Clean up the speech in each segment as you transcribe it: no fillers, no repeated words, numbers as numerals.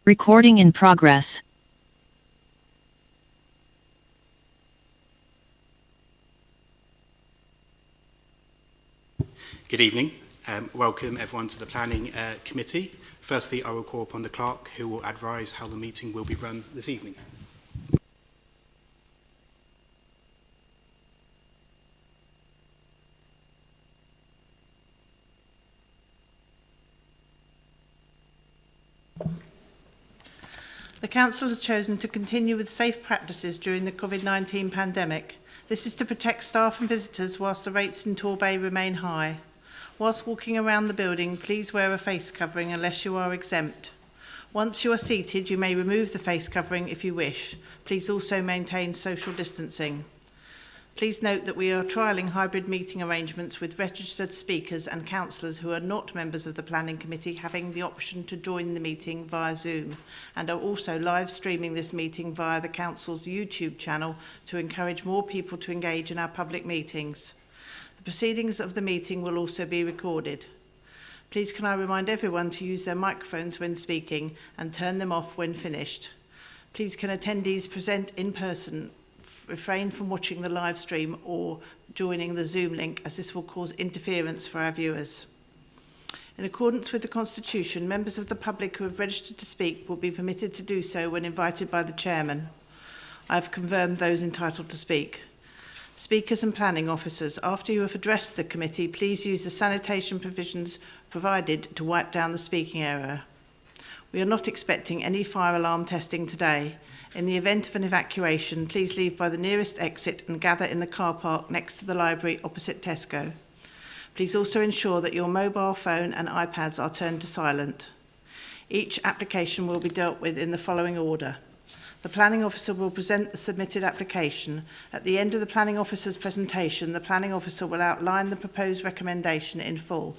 Recording in progress. Good evening. Welcome everyone to the Planning Committee. Firstly, I will call upon the clerk who will advise how the meeting will be run this evening. The Council has chosen to continue with safe practices during the COVID-19 pandemic. This is to protect staff and visitors whilst the rates in Torquay remain high. Whilst walking around the building, please wear a face covering unless you are exempt. Once you are seated, you may remove the face covering if you wish. Please also maintain social distancing. Please note that we are trialling hybrid meeting arrangements with registered speakers and councillors who are not members of the Planning Committee having the option to join the meeting via Zoom, and are also live streaming this meeting via the Council's YouTube channel to encourage more people to engage in our public meetings. The proceedings of the meeting will also be recorded. Please can I remind everyone to use their microphones when speaking and turn them off when finished. Please can attendees present in person refrain from watching the live stream or joining the Zoom link, as this will cause interference for our viewers. In accordance with the Constitution, members of the public who have registered to speak will be permitted to do so when invited by the Chairman. I have confirmed those entitled to speak. Speakers and planning officers, after you have addressed the committee, please use the sanitation provisions provided to wipe down the speaking area. We are not expecting any fire alarm testing today. In the event of an evacuation, please leave by the nearest exit and gather in the car park next to the library opposite Tesco. Please also ensure that your mobile phone and iPads are turned to silent. Each application will be dealt with in the following order. The Planning Officer will present the submitted application. At the end of the Planning Officer's presentation, the Planning Officer will outline the proposed recommendation in full.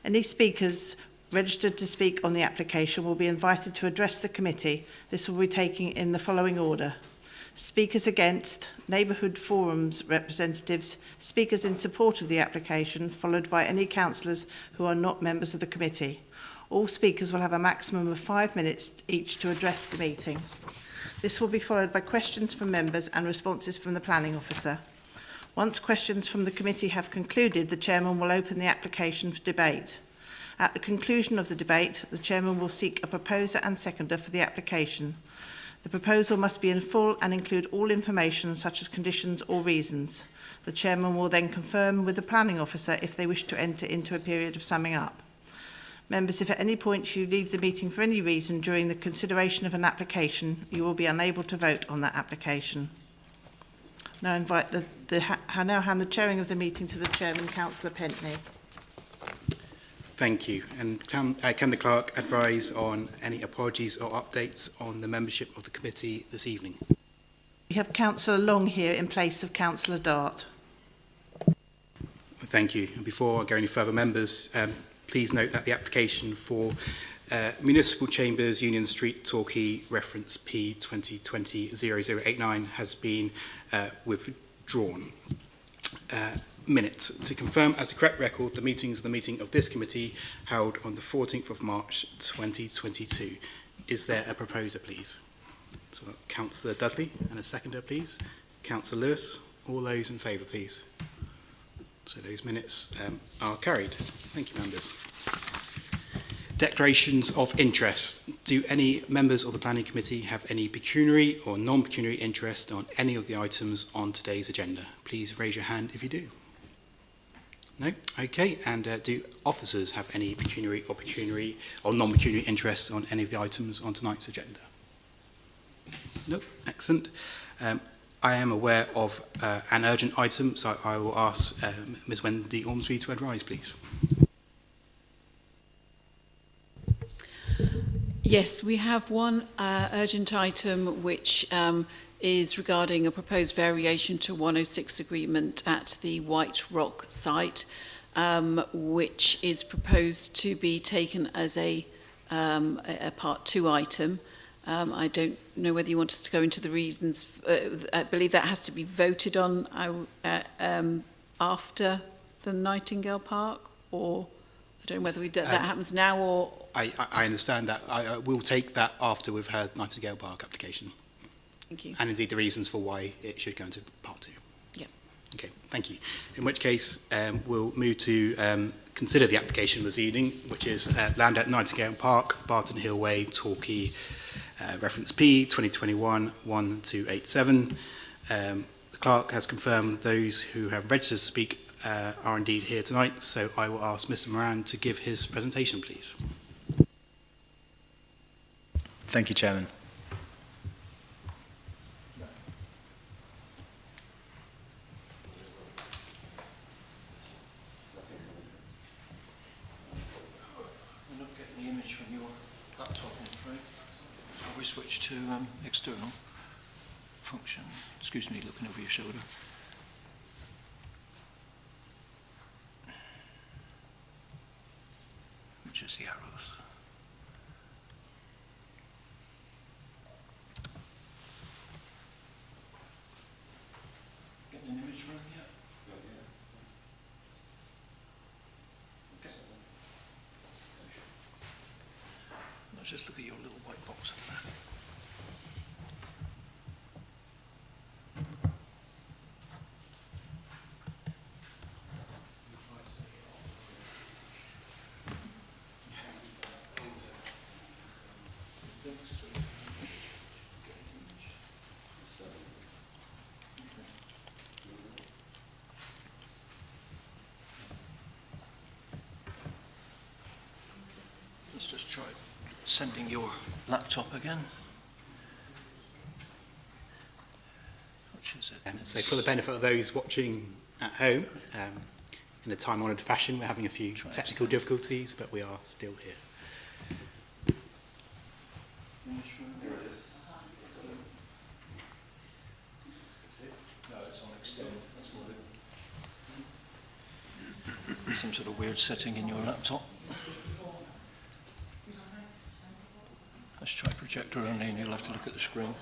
Any speakers registered to speak on the application will be invited to address the committee. This will be taken in the following order. Speakers against, Neighbourhood Forum's representatives, speakers in support of the application, followed by any councillors who are not members of the committee. All speakers will have a maximum of 5 minutes each to address the meeting. This will be followed by questions from members and responses from the Planning Officer. Once questions from the committee have concluded, the Chairman will open the application for debate. At the conclusion of the debate, the Chairman will seek a proposer and seconder for the application. The proposal must be in full and include all information such as conditions or reasons. The Chairman will then confirm with the Planning Officer if they wish to enter into a period of summing up. Members, if at any point you leave the meeting for any reason during the consideration of an application, you will be unable to vote on that application. Now I now hand the chairing of the meeting to the Chairman, Councillor Pentney. Thank you. And can the clerk advise on any apologies or updates on the membership of the committee this evening? We have Councillor Long here in place of Councillor Dart. Thank you. And before I go any further, members, please note that the application for Municipal Chambers, Union Street, Torquay, reference P2020-0089 has been withdrawn. Minutes. To confirm as the correct record, the meeting is the meeting of this committee held on the 14th of March 2022. Is there a proposer, please? So Councillor Dudley and a seconder, please. Councillor Lewis. All those in favour, please. So those minutes are carried. Thank you, members. Declarations of interest. Do any members of the Planning Committee have any pecuniary or non-pecuniary interest on any of the items on today's agenda? Please raise your hand if you do. No? Okay. And do officers have any pecuniary or non-pecuniary interest on any of the items on tonight's agenda? No? Excellent. I am aware of an urgent item, so I will ask Ms. Wendy Ormsby to advise, please. Yes, we have one urgent item which is regarding a proposed variation to 106 agreement at the White Rock site, which is proposed to be taken as a Part 2 item. I don't know whether you want us to go into the reasons. I believe that has to be voted on after the Nightingale Park, or I don't know whether that happens now or I understand that. I will take that after we've heard Nightingale Park application. Thank you. And indeed the reasons for why it should go into part 2. Yeah. Okay, thank you. In which case, we'll move to consider the application this evening, which is land at Nightingale Park, Barton Hill Way, Torquay, reference P 2021-1287. The clerk has confirmed those who have registered to speak are indeed here tonight, so I will ask Mr. Moran to give his presentation, please. Thank you, Chairman. We're not getting the image from your laptop, I'm afraid. Shall we switch to external function? Excuse me, looking over your shoulder. Which is the arrows. Getting an image from it yet? Okay. Let's just look at your little white box over there. Let's just try sending your laptop again. Which is it? So for the benefit of those watching at home, in a time-honoured fashion, we're having a few technical difficulties, but we are still here. There it is. No, it's on external. That's not it. Some sort of weird setting in your laptop. Let's try projector only and you'll have to look at the screen.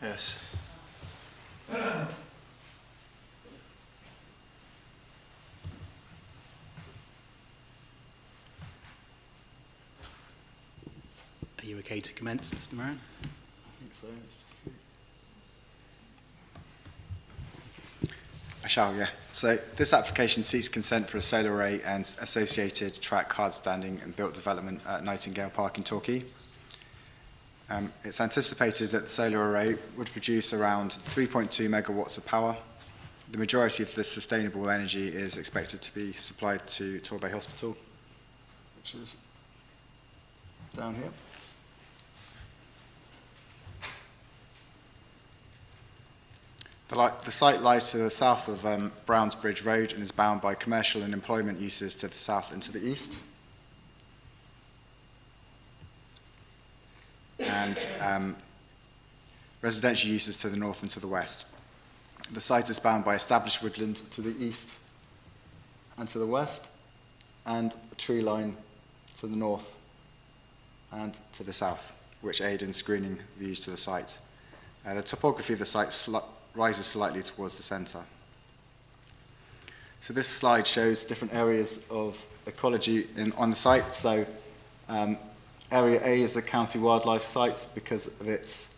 Yes. Are you okay to commence, Mr. Moran? I think so. Let's just see. I shall, yeah. So this application seeks consent for a solar array and associated track hard standing and built development at Nightingale Park in Torquay. It's anticipated that the solar array would produce around 3.2 megawatts of power. The majority of this sustainable energy is expected to be supplied to Torquay Hospital, which is down here. The site lies to the south of Brownsbridge Road and is bound by commercial and employment uses to the south and to the east. And residential uses to the north and to the west. The site is bound by established woodland to the east and to the west, and a tree line to the north and to the south, which aid in screening views to the site. The topography of the site rises slightly towards the centre. So this slide shows different areas of ecology on the site. So Area A is a county wildlife site because of its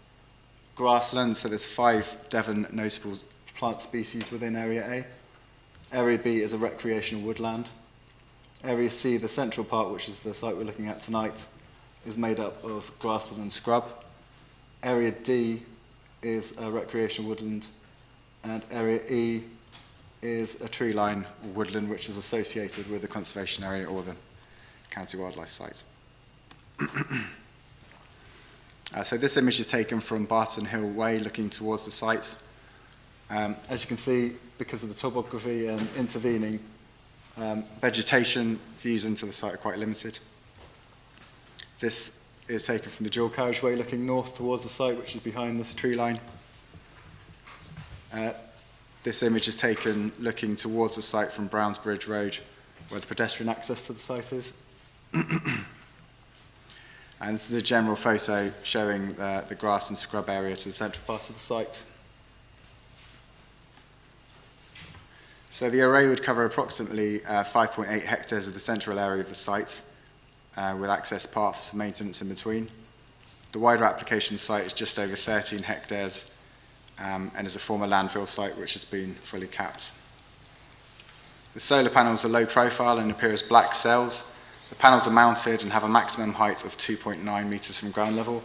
grassland. So there's 5 Devon notable plant species within Area A. Area B is a recreational woodland. Area C, the central part, which is the site we're looking at tonight, is made up of grassland and scrub. Area D is a recreational woodland, and Area E is a tree line or woodland which is associated with the conservation area or the county wildlife site. So this image is taken from Barton Hill Way looking towards the site. As you can see, because of the topography and intervening vegetation, views into the site are quite limited. This is taken from the dual carriageway looking north towards the site, which is behind this tree line. This image is taken looking towards the site from Brownsbridge Road, where the pedestrian access to the site is. And this is a general photo showing the grass and scrub area to the central part of the site. So the array would cover approximately 5.8 hectares of the central area of the site, with access paths and maintenance in between. The wider application site is just over 13 hectares and is a former landfill site which has been fully capped. The solar panels are low profile and appear as black cells. The panels are mounted and have a maximum height of 2.9 metres from ground level,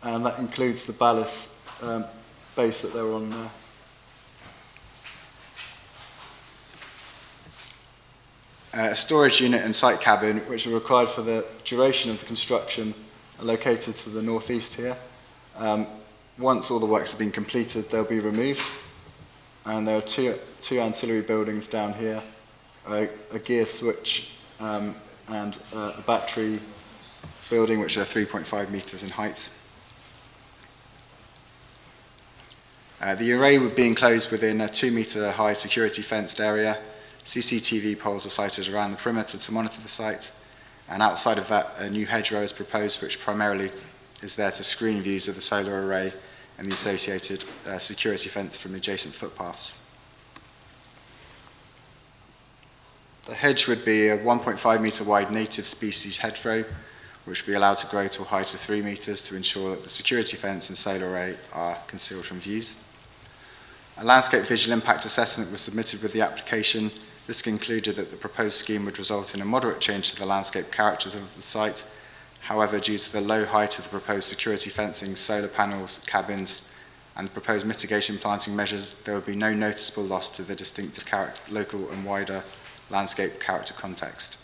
and that includes the ballast base that they're on there. A storage unit and site cabin, which are required for the duration of the construction, are located to the northeast here. Once all the works have been completed, they'll be removed. And there are two ancillary buildings down here, a gear switch and a battery building, which are 3.5 metres in height. The array would be enclosed within a 2-metre high security fenced area. CCTV poles are sited around the perimeter to monitor the site, and outside of that a new hedgerow is proposed which primarily is there to screen views of the solar array and the associated security fence from adjacent footpaths. The hedge would be a 1.5 metre wide native species hedgerow which would be allowed to grow to a height of 3 metres to ensure that the security fence and solar array are concealed from views. A landscape visual impact assessment was submitted with the application. This concluded that the proposed scheme would result in a moderate change to the landscape characters of the site. However, due to the low height of the proposed security fencing, solar panels, cabins, and the proposed mitigation planting measures, there would be no noticeable loss to the distinctive local and wider landscape character context.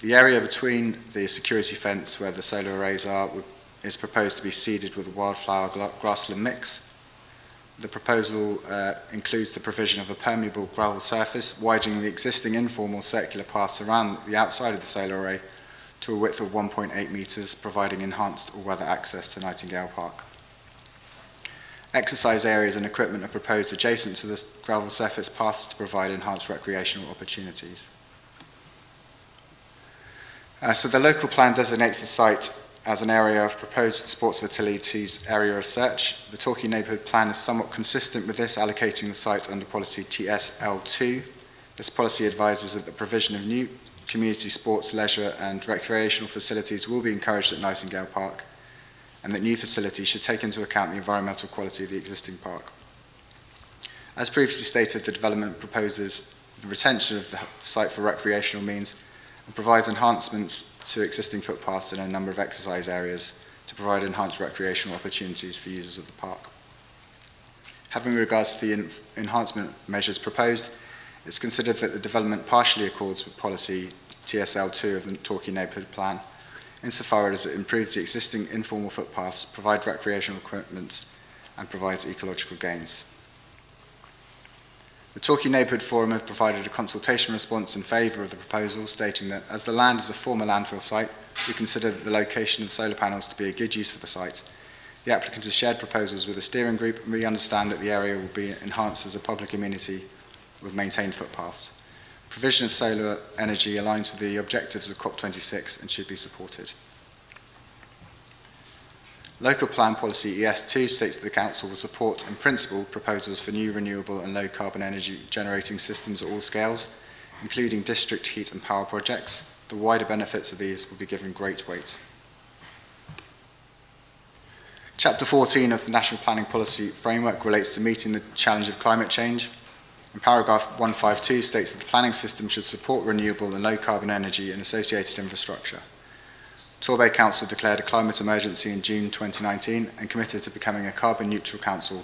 The area between the security fence where the solar arrays are is proposed to be seeded with a wildflower grassland mix. The proposal includes the provision of a permeable gravel surface, widening the existing informal circular paths around the outside of the solar array to a width of 1.8 metres, providing enhanced all-weather access to Nightingale Park. Exercise areas and equipment are proposed adjacent to the gravel surface paths to provide enhanced recreational opportunities. So the local plan designates the site as an area of proposed sports facilities area of search. The Torquay Neighbourhood Plan is somewhat consistent with this, allocating the site under policy TSL2. This policy advises that the provision of new community sports, leisure and recreational facilities will be encouraged at Nightingale Park, and that new facilities should take into account the environmental quality of the existing park. As previously stated, the development proposes the retention of the site for recreational means and provides enhancements to existing footpaths and a number of exercise areas to provide enhanced recreational opportunities for users of the park. Having regards to the enhancement measures proposed, it's considered that the development partially accords with policy TSL2 of the Torquay Neighbourhood Plan, insofar as it improves the existing informal footpaths, provides recreational equipment, and provides ecological gains. The Torquay Neighbourhood Forum have provided a consultation response in favour of the proposal, stating that as the land is a former landfill site, we consider the location of solar panels to be a good use of the site. The applicant has shared proposals with the steering group, and we understand that the area will be enhanced as a public amenity with maintained footpaths. Provision of solar energy aligns with the objectives of COP26 and should be supported. Local Plan Policy ES2 states that the Council will support, in principle, proposals for new renewable and low carbon energy generating systems at all scales, including district heat and power projects. The wider benefits of these will be given great weight. Chapter 14 of the National Planning Policy Framework relates to meeting the challenge of climate change. And paragraph 152 states that the planning system should support renewable and low carbon energy and associated infrastructure. Torquay Council declared a climate emergency in June 2019 and committed to becoming a carbon neutral council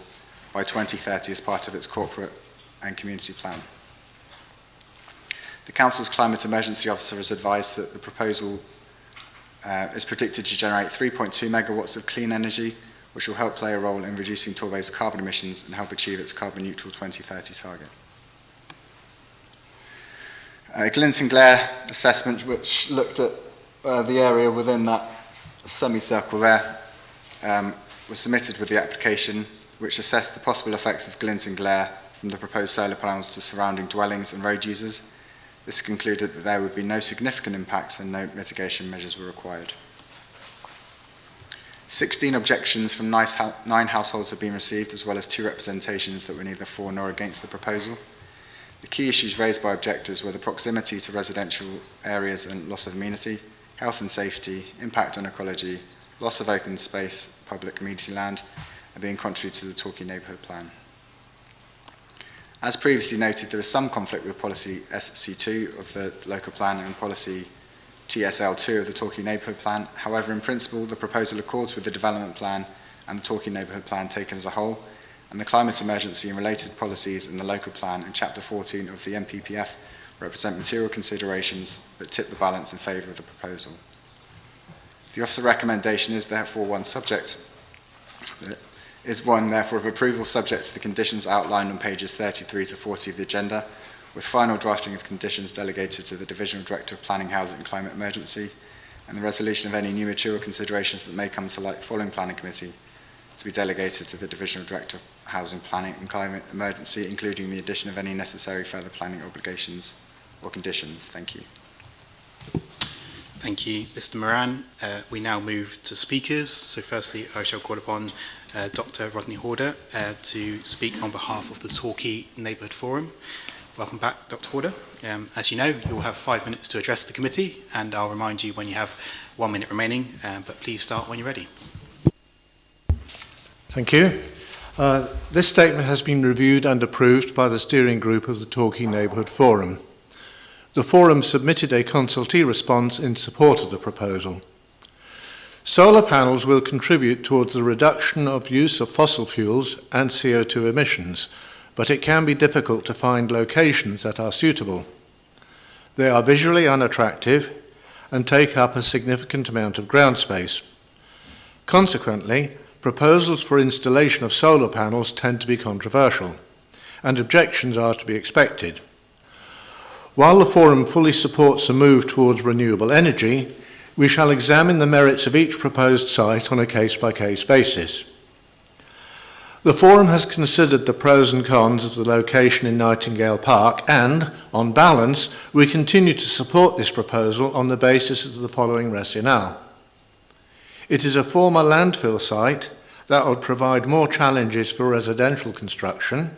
by 2030 as part of its corporate and community plan. The Council's Climate Emergency Officer has advised that the proposal is predicted to generate 3.2 megawatts of clean energy, which will help play a role in reducing Torquay's carbon emissions and help achieve its carbon neutral 2030 target. A glint and glare assessment which looked at the area within that semicircle there was submitted with the application, which assessed the possible effects of glint and glare from the proposed solar panels to surrounding dwellings and road users. This concluded that there would be no significant impacts and no mitigation measures were required. 16 objections from 9 households have been received, as well as 2 representations that were neither for nor against the proposal. The key issues raised by objectors were the proximity to residential areas and loss of amenity, health and safety, impact on ecology, loss of open space, public community land, and being contrary to the Torquay Neighbourhood Plan. As previously noted, there is some conflict with policy SC2 of the local plan and policy TSL2 of the Torquay Neighbourhood Plan. However, in principle, the proposal accords with the development plan and the Torquay Neighbourhood Plan taken as a whole, and the climate emergency and related policies in the local plan and Chapter 14 of the NPPF represent material considerations that tip the balance in favour of the proposal. The Officer Recommendation is therefore one of approval subject to the conditions outlined on pages 33 to 40 of the agenda, with final drafting of conditions delegated to the Divisional Director of Planning, Housing and Climate Emergency, and the resolution of any new material considerations that may come to light following Planning Committee to be delegated to the Divisional Director of Housing, Planning and Climate Emergency, including the addition of any necessary further planning obligations or conditions. Thank you. Thank you, Mr. Moran. We now move to speakers. So firstly, I shall call upon Dr. Rodney Horder to speak on behalf of the Torquay Neighbourhood Forum. Welcome back, Dr. Horder. As you know, you will have 5 minutes to address the committee, and I'll remind you when you have 1 minute remaining, but please start when you're ready. Thank you. This statement has been reviewed and approved by the steering group of the Torquay Neighbourhood Forum. The Forum submitted a consultee response in support of the proposal. Solar panels will contribute towards the reduction of use of fossil fuels and CO2 emissions, but it can be difficult to find locations that are suitable. They are visually unattractive and take up a significant amount of ground space. Consequently, proposals for installation of solar panels tend to be controversial, and objections are to be expected. While the Forum fully supports a move towards renewable energy, we shall examine the merits of each proposed site on a case-by-case basis. The Forum has considered the pros and cons of the location in Nightingale Park and, on balance, we continue to support this proposal on the basis of the following rationale. It is a former landfill site that would provide more challenges for residential construction.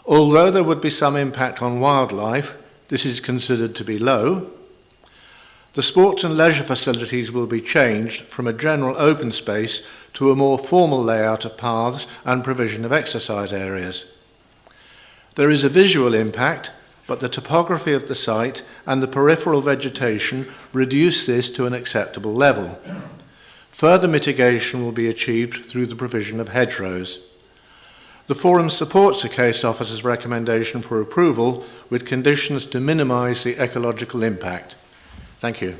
Although there would be some impact on wildlife, this is considered to be low. The sports and leisure facilities will be changed from a general open space to a more formal layout of paths and provision of exercise areas. There is a visual impact, but the topography of the site and the peripheral vegetation reduce this to an acceptable level. Further mitigation will be achieved through the provision of hedgerows. The Forum supports the case officer's recommendation for approval with conditions to minimise the ecological impact. Thank you.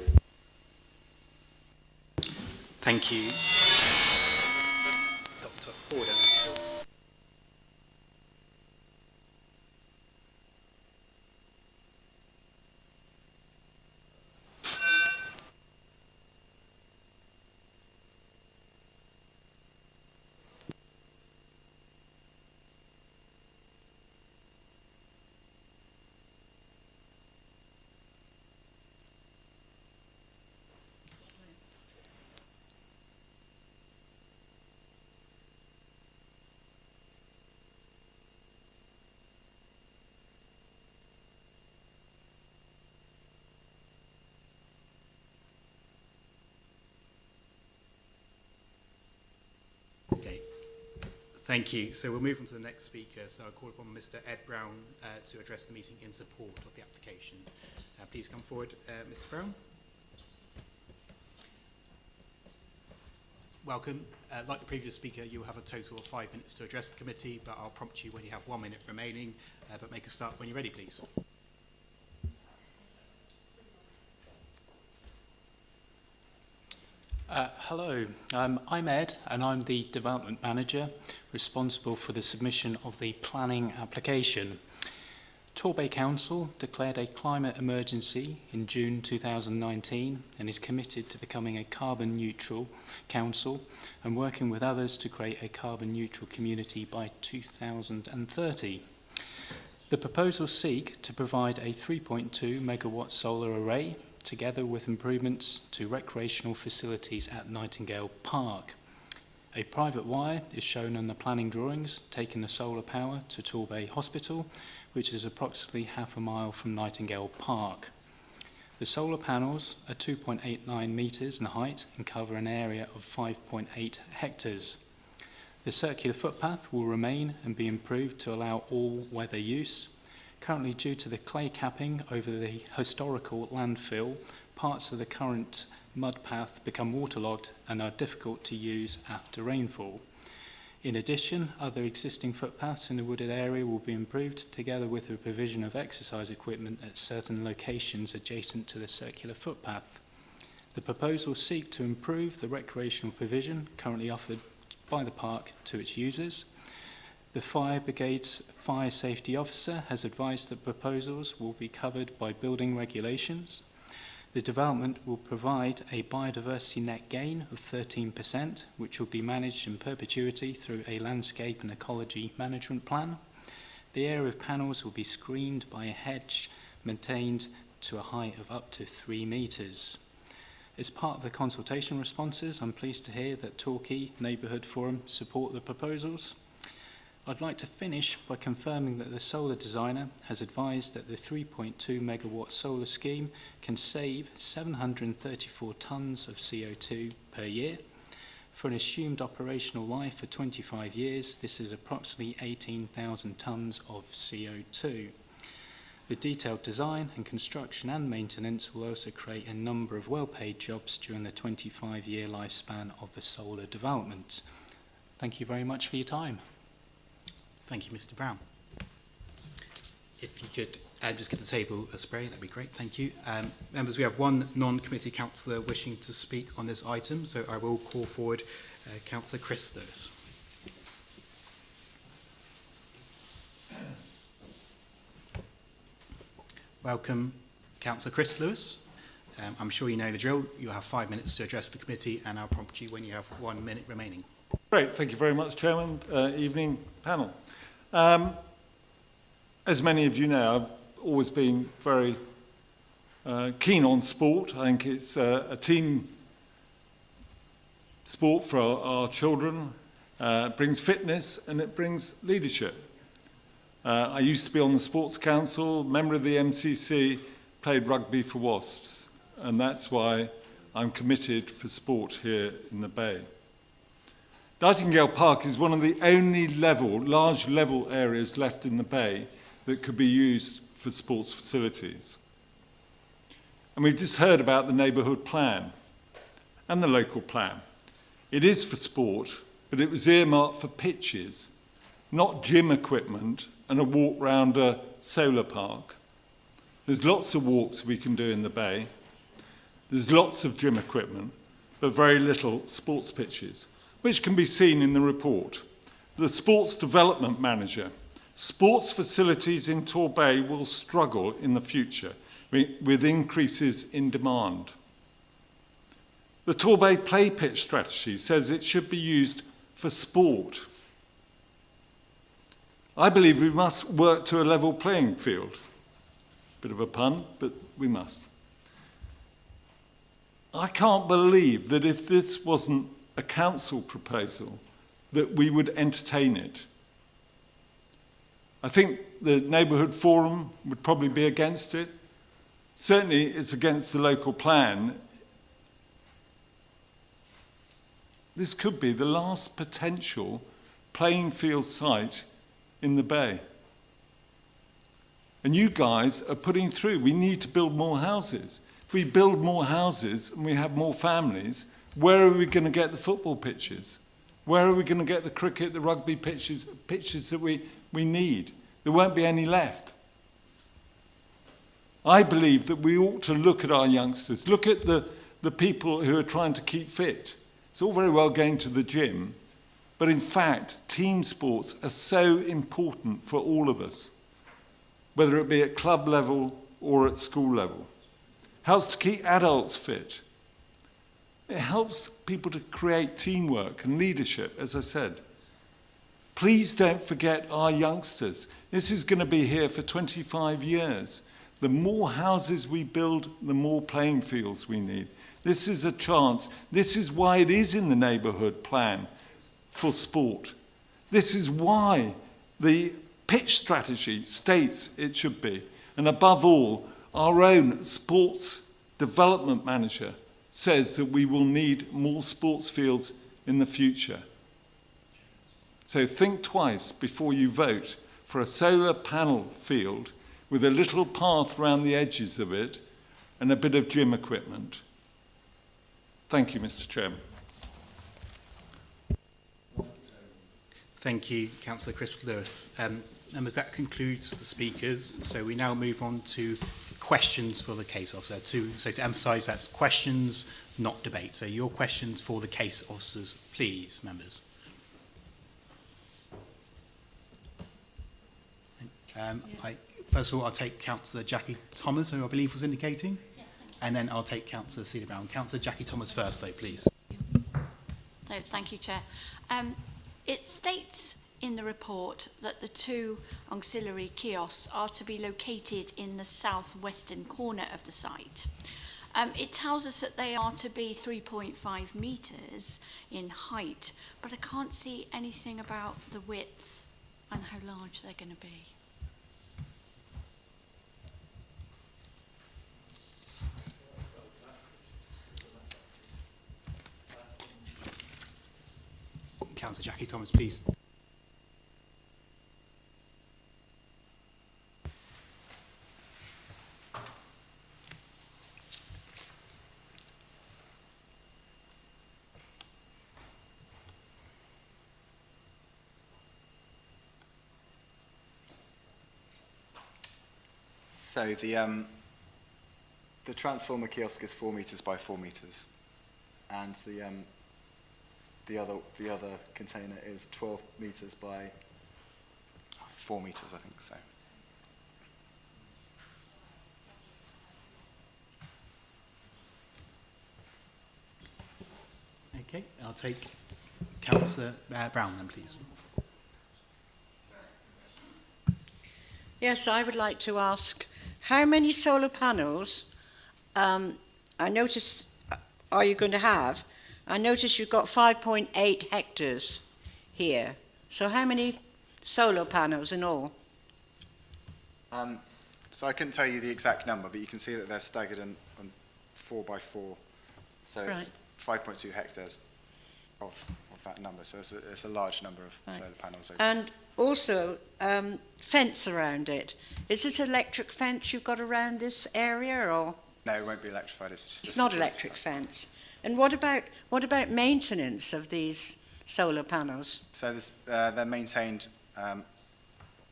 Thank you. Dr. Horder. Okay, thank you. So we'll move on to the next speaker. So I'll call upon Mr. Ed Brown to address the meeting in support of the application. Please come forward, Mr. Brown. Welcome. Like the previous speaker, you'll have a total of 5 minutes to address the committee, but I'll prompt you when you have 1 minute remaining, but make a start when you're ready, please. Hello, I'm Ed and I'm the Development Manager responsible for the submission of the planning application. Torquay Council declared a climate emergency in June 2019 and is committed to becoming a carbon neutral council and working with others to create a carbon neutral community by 2030. The proposals seek to provide a 3.2 megawatt solar array together with improvements to recreational facilities at Nightingale Park. A private wire is shown on the planning drawings, taking the solar power to Torquay Hospital, which is approximately half a mile from Nightingale Park. The solar panels are 2.89 metres in height and cover an area of 5.8 hectares. The circular footpath will remain and be improved to allow all-weather use. Currently, due to the clay capping over the historical landfill, parts of the current mud path become waterlogged and are difficult to use after rainfall. In addition, other existing footpaths in the wooded area will be improved, together with the provision of exercise equipment at certain locations adjacent to the circular footpath. The proposals seek to improve the recreational provision currently offered by the park to its users. The Fire Brigade's Fire Safety Officer has advised that proposals will be covered by building regulations. The development will provide a biodiversity net gain of 13%, which will be managed in perpetuity through a landscape and ecology management plan. The area of panels will be screened by a hedge maintained to a height of up to 3 metres. As part of the consultation responses, I'm pleased to hear that Torquay Neighbourhood Forum support the proposals. I'd like to finish by confirming that the solar designer has advised that the 3.2 megawatt solar scheme can save 734 tonnes of CO2 per year. For an assumed operational life for 25 years, this is approximately 18,000 tonnes of CO2. The detailed design and construction and maintenance will also create a number of well-paid jobs during the 25-year lifespan of the solar development. Thank you very much for your time. Thank you, Mr. Brown. If you could just get the table a spray, that'd be great. Thank you. Members, we have one non-committee councillor wishing to speak on this item, so I will call forward Councillor Chris Lewis. Welcome, Councillor Chris Lewis. I'm sure you know the drill. You'll have 5 minutes to address the committee, and I'll prompt you when you have 1 minute remaining. Great, thank you very much, Chairman. Evening panel. As many of you know, I've always been very keen on sport. I think it's a team sport for our children. It brings fitness and it brings leadership. I used to be on the Sports Council, member of the MCC, played rugby for Wasps, and that's why I'm committed for sport here in the Bay. Nightingale Park is one of the only large level areas left in the Bay that could be used for sports facilities. And we've just heard about the neighbourhood plan and the local plan. It is for sport, but it was earmarked for pitches, not gym equipment and a walk round a solar park. There's lots of walks we can do in the Bay. There's lots of gym equipment, but very little sports pitches, which can be seen in the report. The Sports Development Manager. Sports facilities in Torquay will struggle in the future with increases in demand. The Torquay Play Pitch strategy says it should be used for sport. I believe we must work to a level playing field. Bit of a pun, but we must. I can't believe that if this wasn't a council proposal, that we would entertain it. I think the Neighbourhood Forum would probably be against it. Certainly it's against the local plan. This could be the last potential playing field site in the Bay. And you guys are putting through, we need to build more houses. If we build more houses and we have more families, where are we going to get the football pitches? Where are we going to get the cricket, the rugby pitches that we need? There won't be any left. I believe that we ought to look at our youngsters, look at the people who are trying to keep fit. It's all very well going to the gym, but in fact, team sports are so important for all of us, whether it be at club level or at school level. Helps to keep adults fit. It helps people to create teamwork and leadership, as I said. Please don't forget our youngsters. This is going to be here for 25 years. The more houses we build, the more playing fields we need. This is a chance. This is why it is in the neighbourhood plan for sport. This is why the pitch strategy states it should be. And above all, our own sports development manager says that we will need more sports fields in the future. So think twice before you vote for a solar panel field with a little path round the edges of it and a bit of gym equipment. Thank you, Mr. Chairman. Thank you, Councillor Chris Lewis. Members, that concludes the speakers. So we now move on to questions for the case officer. So to emphasise, that's questions, not debate. So your questions for the case officers, please, members. First of all, I'll take Councillor Jackie Thomas, who I believe was indicating, and then I'll take Councillor Celia Brown. Councillor Jackie Thomas first, though, please. No, thank you, Chair. It states in the report that the 2 auxiliary kiosks are to be located in the southwestern corner of the site. It tells us that they are to be 3.5 metres in height, but I can't see anything about the width and how large they're going to be. Councillor Jackie Thomas, please. So the transformer kiosk is 4 metres by 4 metres, and the other container is 12 metres by 4 metres, I think so. Okay, I'll take Councillor Brown then, please. Yes, I would like to ask, how many solar panels I noticed are you going to have? I noticed you've got 5.8 hectares here. So how many solar panels in all? So I couldn't tell you the exact number, but you can see that they're staggered on 4 by 4. So it's 5.2 hectares of that number. So it's a large number of solar panels. And also fence around it. Is it electric fence you've got around this area, or? No, it won't be electrified. It's not electric fence. And what about maintenance of these solar panels? So they're maintained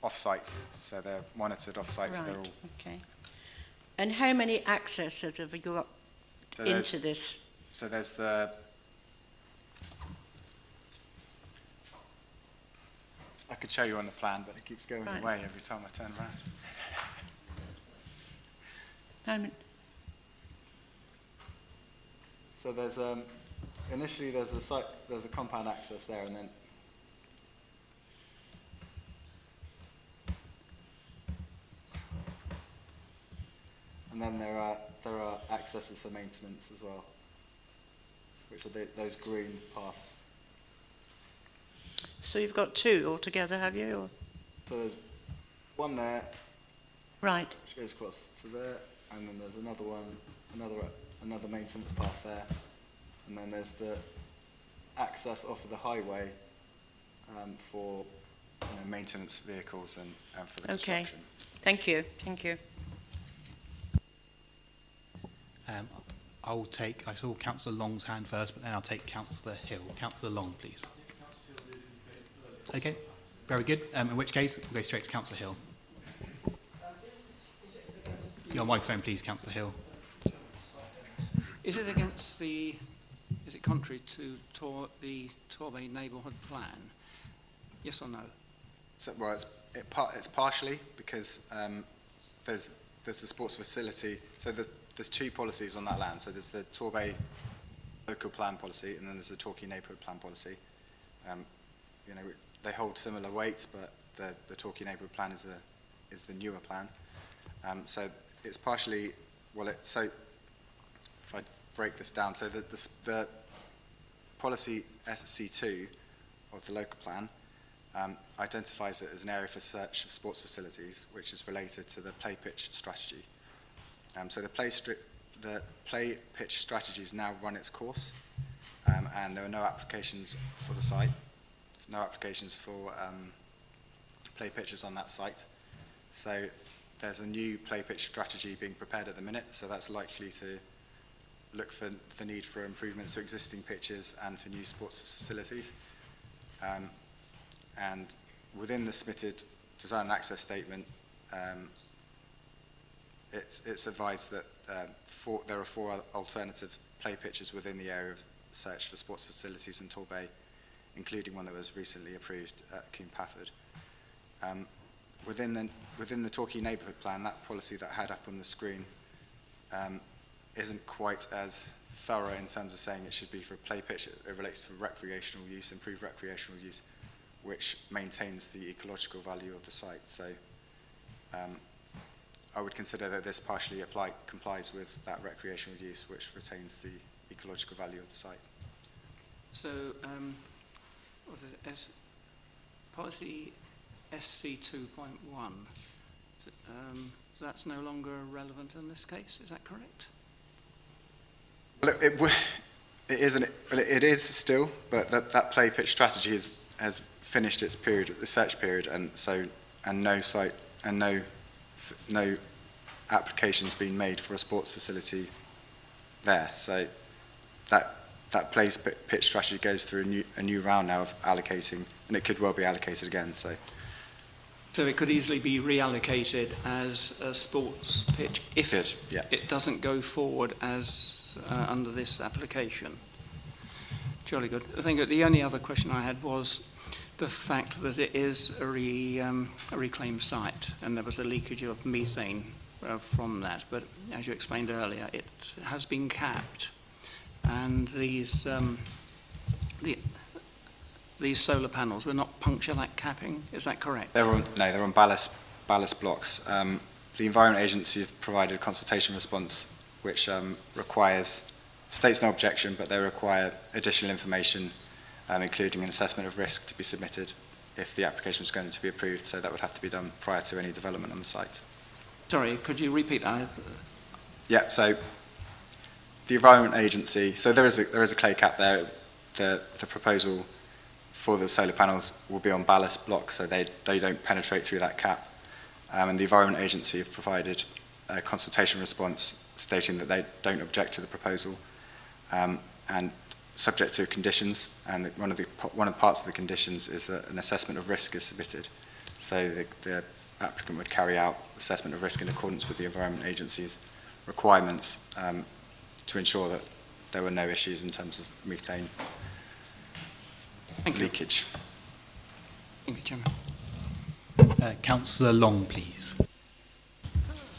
off-site, so they're monitored off-site. Right. So they're all... Okay. And how many accesses have you got into this? So there's the... I could show you on the plan, but it keeps going away every time I turn around. So there's initially there's a compound access there, and then there are accesses for maintenance as well, which are those green paths. So you've got 2 altogether, have you? Or? So there's one there, right, which goes across to there, and then there's another one, another maintenance path there, and then there's the access off of the highway for maintenance vehicles and for the construction. Thank you. Thank you. I saw Councillor Long's hand first, but then I'll take Councillor Hill. Councillor Long, please. Okay, very good. In which case, we'll go straight to Councillor Hill. Your microphone, please, Councillor Hill. Is it contrary to the Torquay Neighbourhood plan? Yes or no? So, well, it's partially because there's the sports facility. So there's 2 policies on that land. So there's the Torquay local plan policy, and then there's the Torquay neighbourhood plan policy. They hold similar weights, but the Torquay neighbourhood plan is the newer plan. So it's partially, so if I break this down, so the policy SC2 of the local plan identifies it as an area for search of sports facilities, which is related to the play pitch strategy. So the play pitch strategy has now run its course, and there are no applications for the site, no applications for play pitches on that site. So there's a new play pitch strategy being prepared at the minute, so that's likely to look for the need for improvements to existing pitches and for new sports facilities. And within the submitted design and access statement, it's advised that there are 4 alternative play pitches within the area of search for sports facilities in Torquay, including one that was recently approved at Coombe Pafford. Within the Torquay Neighbourhood plan, that policy that I had up on the screen isn't quite as thorough in terms of saying it should be for a play pitch. It relates to recreational use, improved recreational use, which maintains the ecological value of the site. So I would consider that this partially complies with that recreational use, which retains the ecological value of the site. So, what is it? Policy SC 2.1. That's no longer relevant in this case. Is that correct? Well, it is still, but that play pitch strategy has finished its period, the search period, and no site and no applications been made for a sports facility there. So that play pitch strategy goes through a new round now of allocating, and it could well be allocated again. So it could easily be reallocated as a sports pitch if it doesn't go forward as under this application. Jolly good. I think the only other question I had was the fact that it is a reclaimed site, and there was a leakage of methane from that. But as you explained earlier, it has been capped, and these solar panels will not puncture that capping. Is that correct? They're on ballast blocks. The Environment Agency have provided a consultation response which states no objection, but they require additional information, including an assessment of risk, to be submitted if the application was going to be approved. So that would have to be done prior to any development on the site. Sorry, could you repeat that? Yeah. So the Environment Agency. So there is a clay cap there. The proposal for the solar panels will be on ballast blocks, so they don't penetrate through that cap. And the Environment Agency have provided a consultation response stating that they don't object to the proposal, and subject to conditions. And one of the parts of the conditions is that an assessment of risk is submitted. So the applicant would carry out assessment of risk in accordance with the Environment Agency's requirements to ensure that there were no issues in terms of methane leakage. Thank you, Chairman. Councillor Long, please.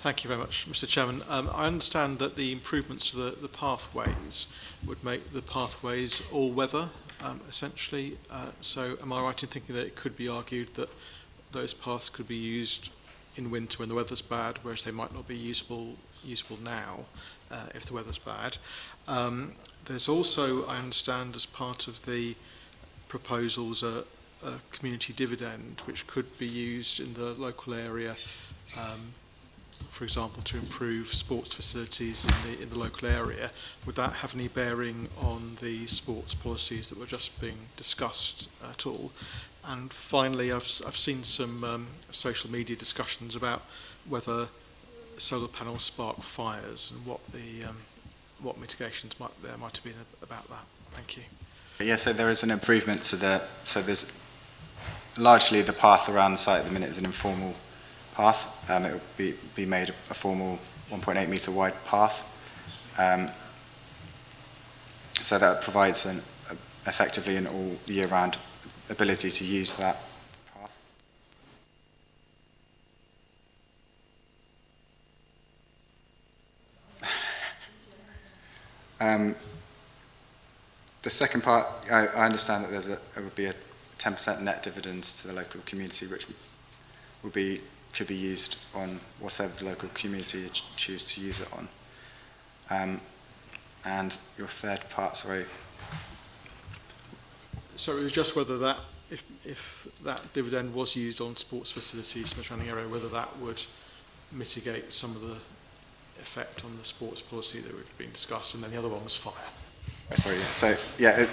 Thank you very much, Mr. Chairman. I understand that the improvements to the pathways would make the pathways all-weather, essentially. So am I right in thinking that it could be argued that those paths could be used in winter when the weather's bad, whereas they might not be usable now if the weather's bad? There's also, I understand, as part of the proposals, a community dividend which could be used in the local area, for example, to improve sports facilities in the local area. Would that have any bearing on the sports policies that were just being discussed at all? And finally, I've seen some social media discussions about whether solar panels spark fires and what mitigations there might have been about that. Thank you. Yeah, so there is an improvement to so there's largely the path around the site at the minute is an informal path. It will be made a formal 1.8 metre wide path. So that provides effectively an all year round ability to use that path. The second part, I understand that there would be a 10% net dividend to the local community, which will be could be used on whatever the local community choose to use it on. And your third part, sorry. So it was just whether that, if that dividend was used on sports facilities in the surrounding area, whether that would mitigate some of the effect on the sports policy that had been discussed, and then the other one was fire. Sorry, so yeah,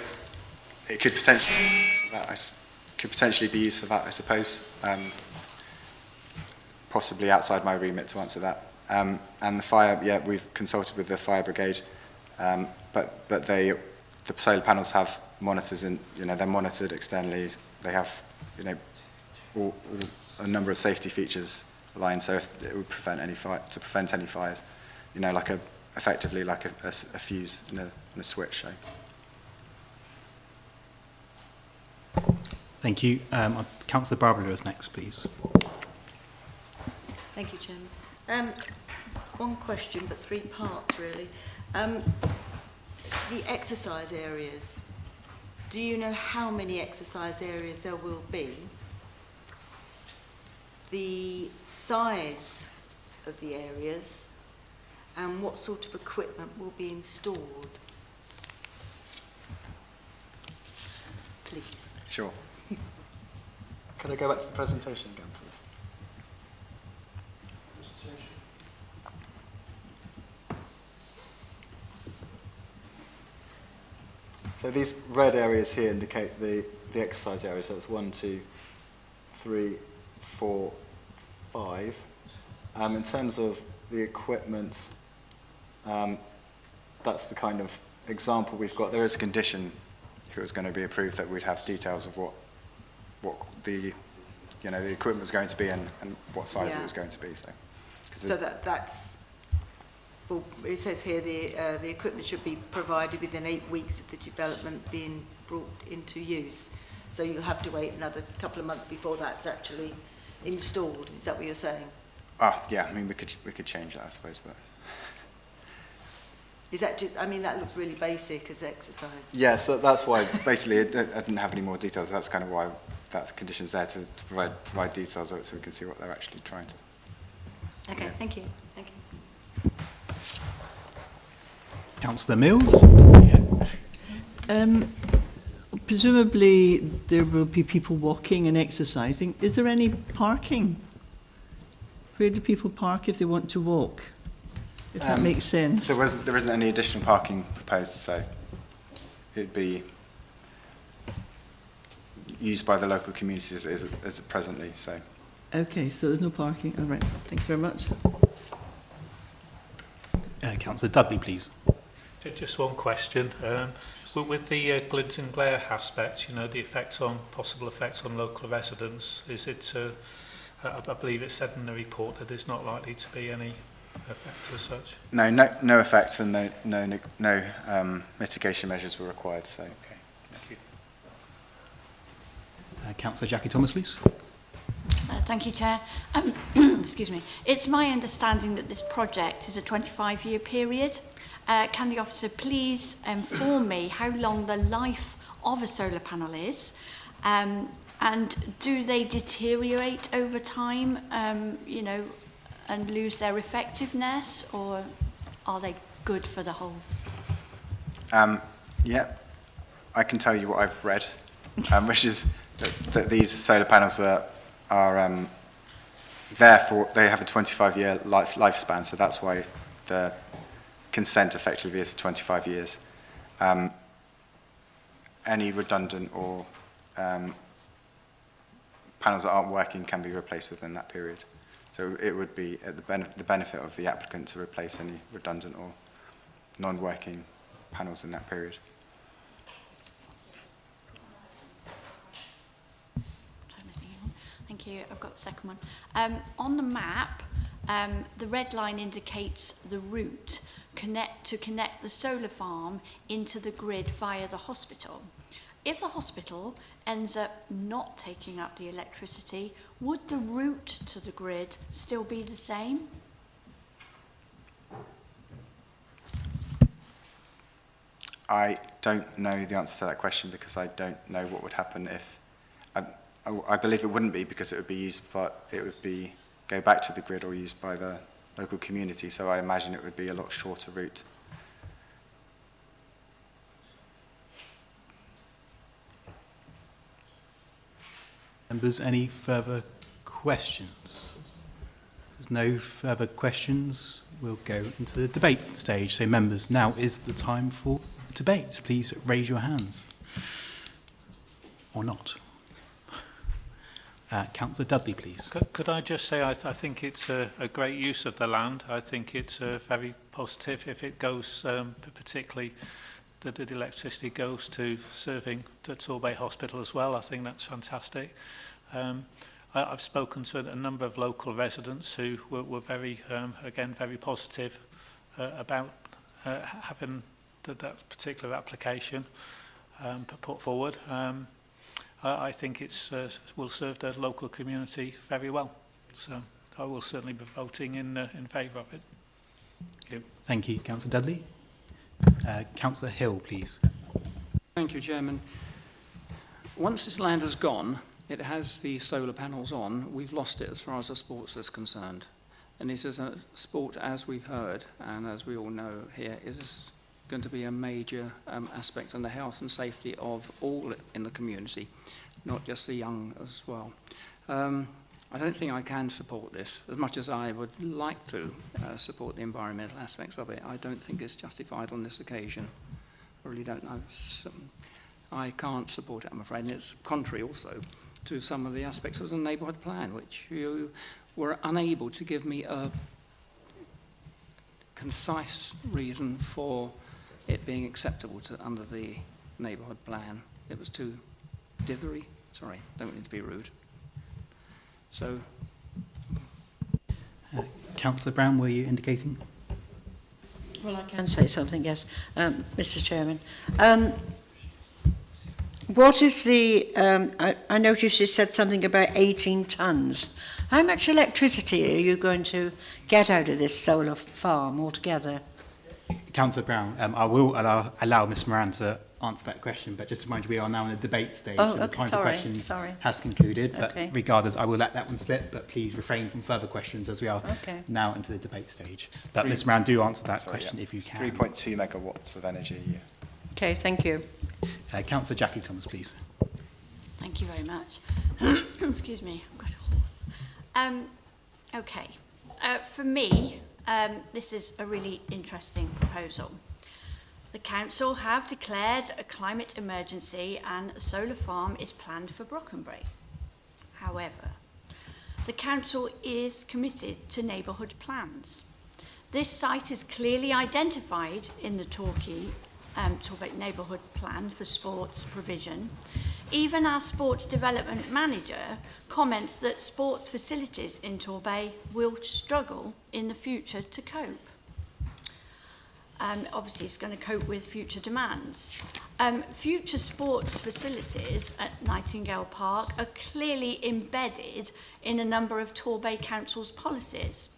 it could potentially be used for that, I suppose. Possibly outside my remit to answer that. And the fire, yeah, we've consulted with the fire brigade, but the solar panels have monitors, and they're monitored externally. They have a number of safety features aligned, so if it would prevent any fires, effectively like a fuse and a switch. So. Thank you. Councillor Barbara is next, please. Thank you, Chairman. One question, but three parts, really. The exercise areas. Do you know how many exercise areas there will be? The size of the areas, and what sort of equipment will be installed? Please. Sure. Could I go back to the presentation again, please? So these red areas here indicate the exercise areas. So it's 1, 2, 3, 4, 5. In terms of the equipment, that's the kind of example we've got. There is a condition, if it was going to be approved, that we'd have details of what the the equipment was going to be and what size it was going to be. So that's. Well, it says here the equipment should be provided within 8 weeks of the development being brought into use. So you'll have to wait another couple of months before that's actually installed. Is that what you're saying? Yeah. I mean, we could change that, I suppose, but. Is that just, I mean, that looks really basic as exercise. Yeah, so that's why basically I didn't have any more details. That's kind of why that's conditions there to provide details of it so we can see what they're actually trying to. Okay, thank you. Thank you. Councillor Mills? Presumably there will be people walking and exercising. Is there any parking? Where do people park if they want to walk? If that makes sense. There isn't any additional parking proposed, so it'd be used by the local communities as presently. So. Okay, so there's no parking. All right. Thank you very much. Councillor Dudley, please. Just one question. With the glint and glare aspect, the possible effects on local residents, is it? I believe it said in the report that there's not likely to be any effect as such. No effects, and no mitigation measures were required. So. Okay. Thank you. Councillor Jackie Thomas, please. Thank you, Chair. Excuse me. It's my understanding that this project is a 25-year period. Can the officer please inform me how long the life of a solar panel is, and do they deteriorate over time, and lose their effectiveness, or are they good for the whole? Yeah, I can tell you what I've read, which is that these solar panels are therefore they have a 25-year lifespan, so that's why the consent effectively is 25 years. Any redundant or panels that aren't working can be replaced within that period. So it would be at the benefit of the applicant to replace any redundant or non-working panels in that period. Thank you. I've got the second one. On the map, the red line indicates the route to connect the solar farm into the grid via the hospital. If the hospital ends up not taking up the electricity, would the route to the grid still be the same? I don't know the answer to that question because I don't know what would happen if. I believe it wouldn't be because it would be used, but it would be go back to the grid or used by the local community. So I imagine it would be a lot shorter route. Members, any further questions? If there's no further questions, we'll go into the debate stage. So members, now is the time for debate. Please raise your hands. Or not. Councillor Dudley, please. Could I just say I think it's a great use of the land. I think it's very positive if it goes, particularly that the electricity goes to serving the Torquay Hospital as well. I think that's fantastic. I've spoken to a number of local residents who were very, again, very positive about having that particular application put forward. I think it's will serve the local community very well. So I will certainly be voting in favour of it. Thank you. Thank you, Councillor Dudley. Councillor Hill, please. Thank you, Chairman. Once this land has gone, it has the solar panels on, we've lost it as far as the sports is concerned. And this is a sport, as we've heard, and as we all know here, is going to be a major aspect on the health and safety of all in the community, not just the young as well. I don't think I can support this, as much as I would like to support the environmental aspects of it. I don't think it's justified on this occasion. I really don't know. I can't support it, I'm afraid, and it's contrary also to some of the aspects of the neighbourhood plan, which you were unable to give me a concise reason for it being acceptable under the neighbourhood plan. It was too dithery. Sorry, don't mean to be rude. So, Councillor Brown, were you indicating? Well, I can say something, yes, Mr. Chairman. What is the, I noticed you said something about 18 tonnes. How much electricity are you going to get out of this solar farm altogether? Councillor Brown, I will allow Ms Moran to answer that question, but just to remind you, we are now in the debate stage, oh, so the time for questions has concluded. But regardless, I will let that one slip, but please refrain from further questions as we are now into the debate stage. But Ms Moran, do answer that question if you can. 3.2 megawatts of energy. Yeah. Okay, thank you. Councillor Jackie Thomas, please. Thank you very much. Excuse me, I've got a horse. Okay, for me, this is a really interesting proposal. The council have declared a climate emergency and a solar farm is planned for Brockenbury. However, the council is committed to neighbourhood plans. This site is clearly identified in the Torquay neighbourhood plan for sports provision. Even our sports development manager comments that sports facilities in Torquay will struggle in the future to cope. Obviously, it's going to cope with future demands. Future sports facilities at Nightingale Park are clearly embedded in a number of Torquay Council's policies.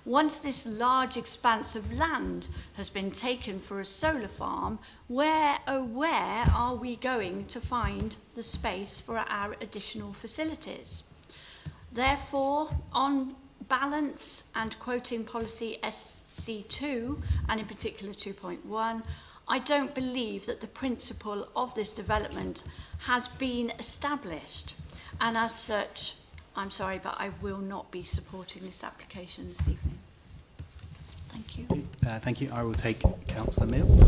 Once this large expanse of land has been taken for a solar farm, where are we going to find the space for our additional facilities? Therefore, on balance, and quoting policy SC2, and in particular 2.1, I don't believe that the principle of this development has been established. And as such, I'm sorry, but I will not be supporting this application this evening. Thank you. Thank you. I will take Councillor Mills.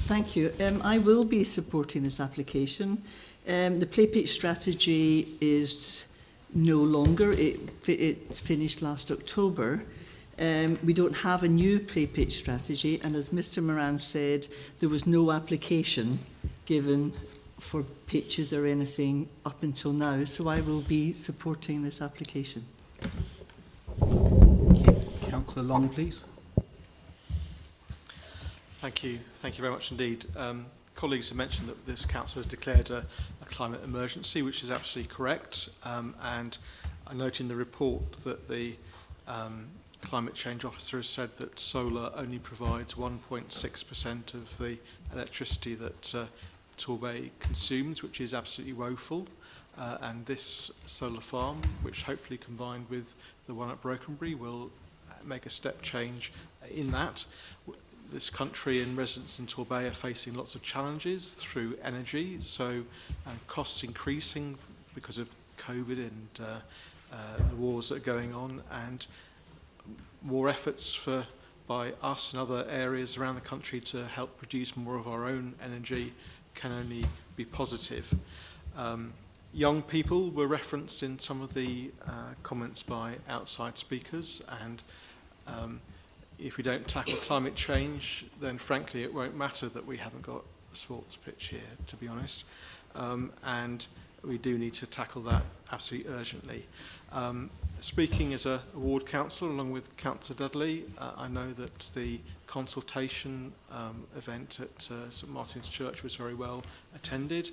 Thank you. I will be supporting this application. The play pitch strategy is no longer. It's finished last October. We don't have a new play pitch strategy, and as Mr Moran said, there was no application given for pitches or anything up until now, so I will be supporting this application. Councillor Long, please. Thank you very much indeed. Colleagues have mentioned that this council has declared a climate emergency, which is absolutely correct, and I note in the report that the climate change officer has said that solar only provides 1.6% of the electricity that Torquay consumes, which is absolutely woeful. and this solar farm, which hopefully combined with the one at Brokenbury will make a step change in that. This country and residents in Torquay are facing lots of challenges through energy, so costs increasing because of COVID and the wars that are going on, and more efforts by us and other areas around the country to help produce more of our own energy can only be positive. Young people were referenced in some of the comments by outside speakers, and if we don't tackle climate change, then frankly it won't matter that we haven't got a sports pitch here, to be honest. And we do need to tackle that absolutely urgently. Speaking as a ward councillor along with Councillor Dudley, I know that the consultation event at St Martin's Church was very well attended,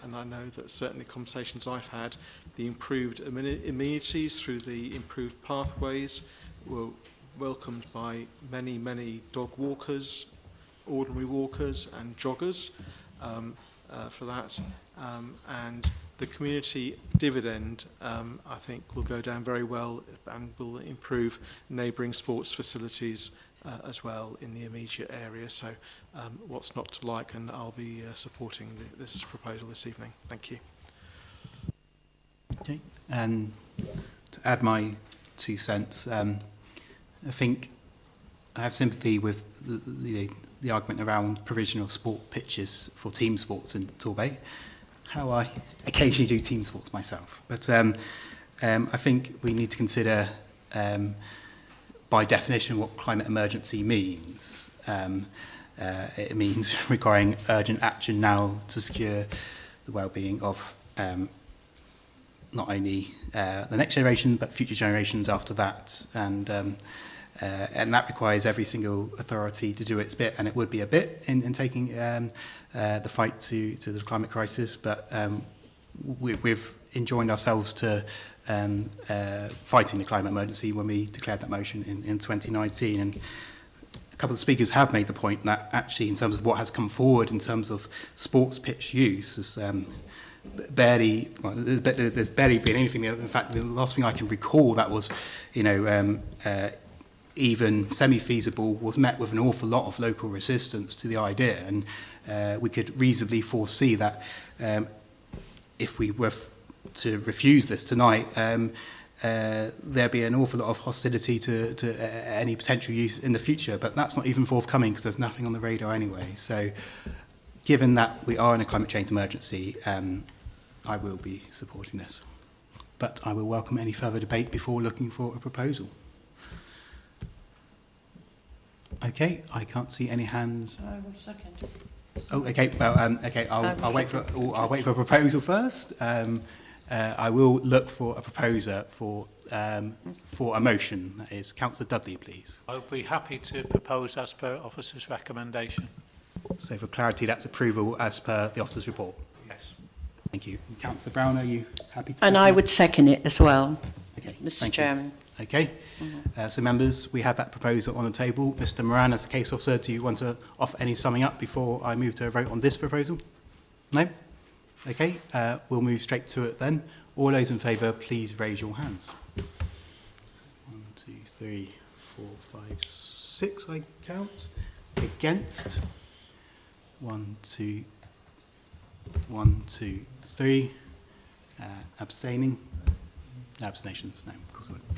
and I know that certainly conversations I've had, the improved amenities through the improved pathways were welcomed by many, many dog walkers, ordinary walkers and joggers for that. And the community dividend, I think, will go down very well and will improve neighbouring sports facilities as well in the immediate area. So what's not to like, and I'll be supporting this proposal this evening. Thank you. Okay, and to add my 2 cents, I think I have sympathy with the argument around provision of sport pitches for team sports in Torquay. How I occasionally do team sports myself. But I think we need to consider, by definition, what climate emergency means. It means requiring urgent action now to secure the well-being of not only the next generation, but future generations after that. And that requires every single authority to do its bit, and it would be a bit in taking the fight to the climate crisis, but we've enjoined ourselves to fighting the climate emergency when we declared that motion in 2019. And a couple of speakers have made the point that actually, in terms of what has come forward in terms of sports pitch use, is there's barely been anything. In fact, the last thing I can recall that was, even semi-feasible was met with an awful lot of local resistance to the idea, and we could reasonably foresee that if we were to refuse this tonight, there'd be an awful lot of hostility to any potential use in the future, but that's not even forthcoming because there's nothing on the radar anyway. So given that we are in a climate change emergency, I will be supporting this, but I will welcome any further debate before looking for a proposal. Okay, I can't see any hands. I will second. Oh, okay. Well, okay. I'll wait for a proposal first. I will look for a proposer for a motion. That is Councillor Dudley, please. I'll be happy to propose as per Officer's recommendation. So, for clarity, that's approval as per the Officer's report. Yes. Thank you. Councillor Brown, are you happy to? And I would second it as well. Okay. Mr. Chairman. Okay. So members, we have that proposal on the table. Mr. Moran, as the case officer, do you want to offer any summing up before I move to a vote on this proposal? No? Okay, we'll move straight to it then. All those in favour, please raise your hands. 1, 2, 3, 4, 5, 6, I count. Against? 1, 2, 3. Abstaining? Abstentions? No, of course I wouldn't.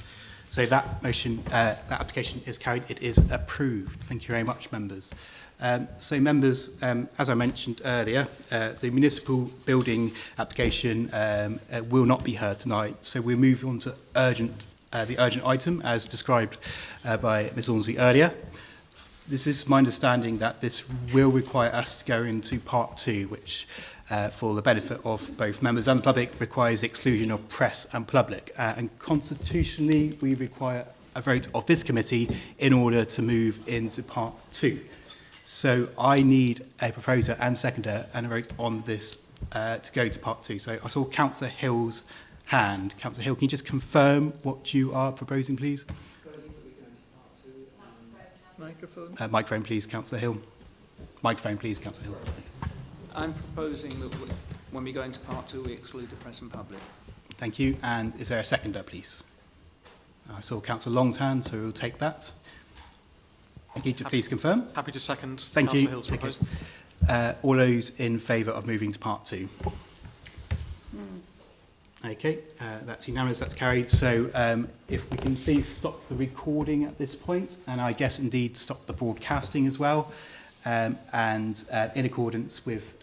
So that motion, that application is carried. It is approved. Thank you very much, members. So members, as I mentioned earlier, the municipal building application will not be heard tonight. So we'll move on to the urgent item as described by Ms. Ormsby earlier. This is my understanding that this will require us to go into part 2, which for the benefit of both members and the public requires the exclusion of press and public. And constitutionally, we require a vote of this committee in order to move into part 2. So I need a proposer and seconder and a vote on this to go to part 2. So I saw Councillor Hill's hand. Councillor Hill, can you just confirm what you are proposing, please? Microphone. Microphone, please, Councillor Hill. Microphone, please, Councillor Hill. I'm proposing that when we go into part 2, we exclude the press and public. Thank you. And is there a seconder, please? I saw Councillor Long's hand, so we'll take that. Thank you. Please confirm. Happy to second. Thank you. Hill's proposed. All those in favour of moving to part 2? Okay, that's unanimous, that's carried. So if we can please stop the recording at this point, and I guess indeed stop the broadcasting as well, and in accordance with